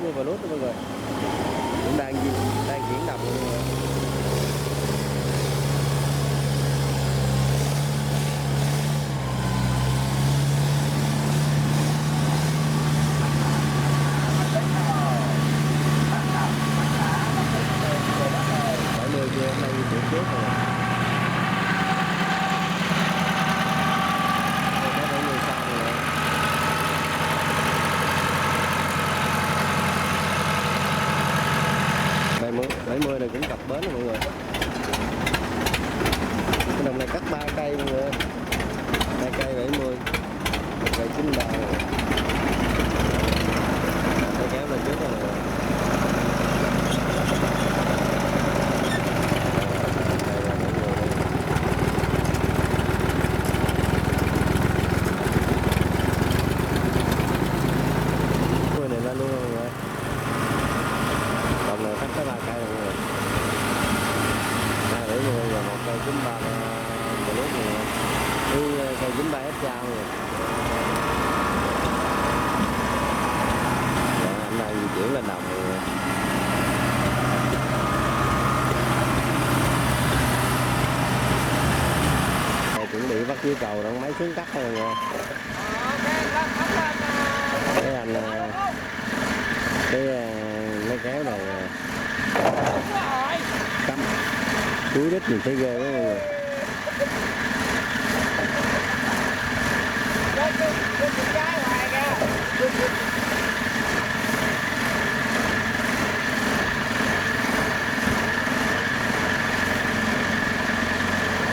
như vào lút đó mọi người, cũng đang chuyển động mọi người. Bảy mươi này cũng cập bến rồi mọi người. Cái đồng này cắt 3 cây mọi người, 2 cây 70, 1 cây 93 rồi. Tôi kéo lên trước rồi mọi người. Cái này lên luôn rồi mọi người. Đồng này cắt tới 3 cây rồi mọi người. 270 và 1 cây 93 một lúc này, với cây 93 ép trao rồi. Anh đang di chuyển lên đồng rồi. Đây chuẩn bị bắt dưới cầu đón máy xuống cắt rồi mọi người. Cái anh cái máy kéo này cắm túi đít mình thấy ghê quá mọi người.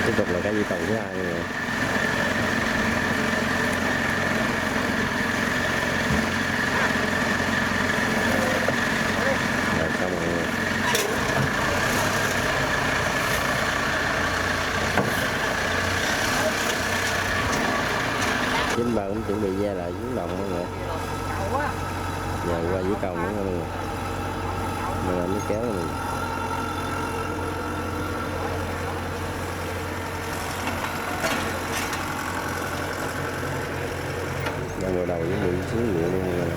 Tiếp tục là cái dây cầu thứ hai mọi người. Rồi xong mọi người. Chính bà cũng chuẩn bị ra lại xuống đồng mọi người. Giờ qua dưới cầu nữa mọi người. Mình làm mới kéo mình. Đang ngồi đầu chuẩn bị xuống nhựa luôn mọi người.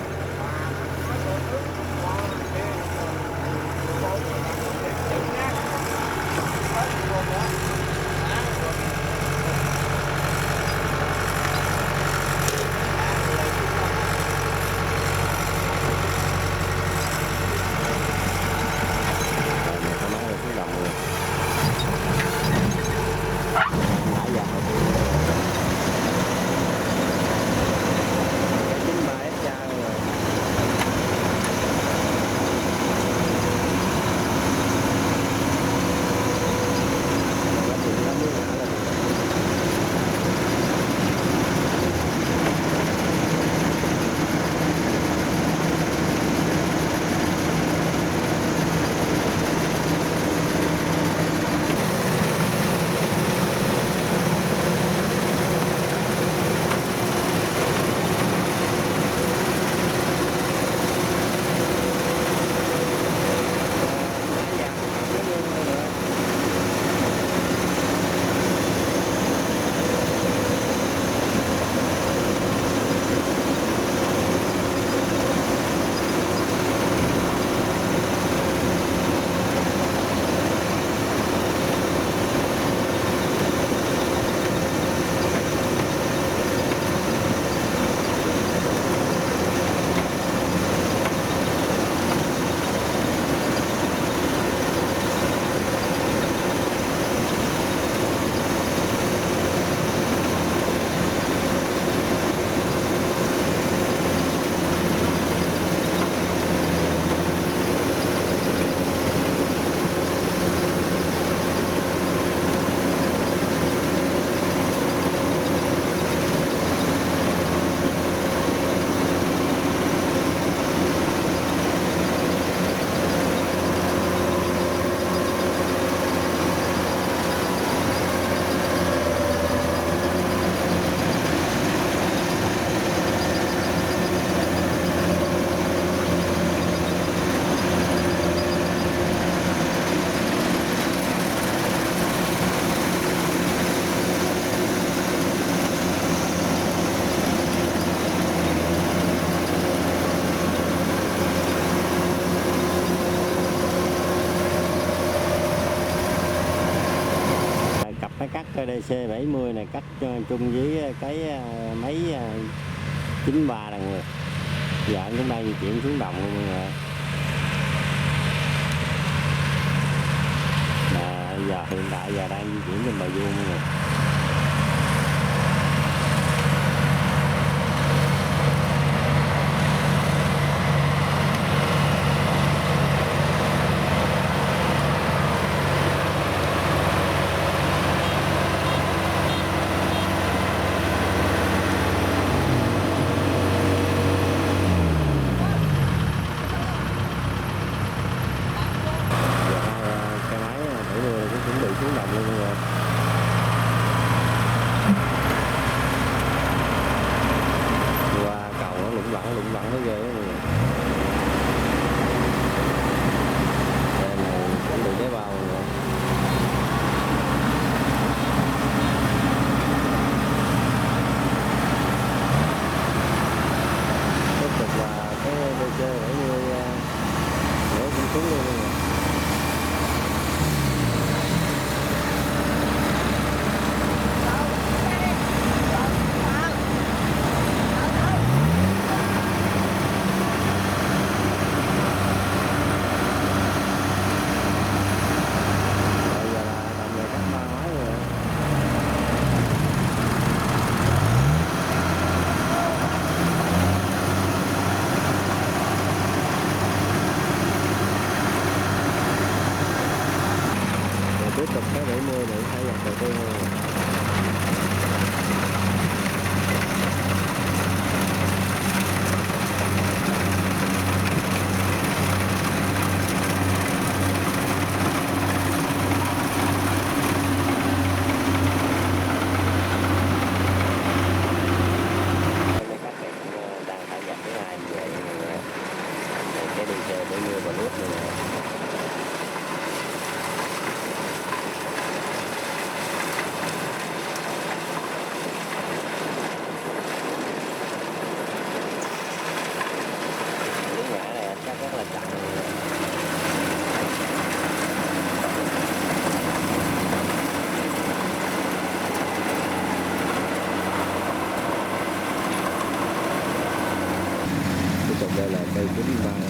DC 70 này cắt chung với cái máy 93 là người. Giờ anh cũng đang di chuyển xuống đồng luôn mọi người. Giờ hiện tại giờ đang di chuyển trên bờ vuông mọi người. Xuống đồng luôn mọi người. Qua cầu nó lủng lẳng thấy ghê đó mọi người. Đây này chuẩn bị giấy bao mọi người. Tiếp tục là cái DC 70 nữa cũng xuống luôn mọi người. Tiếp tục cái 70 để thay dòng đầu tiên luôn. Đang thay dòng thứ hai về cái DC 70 và nước này nè. Rất là chậm. Tiếp tục đây là cây 93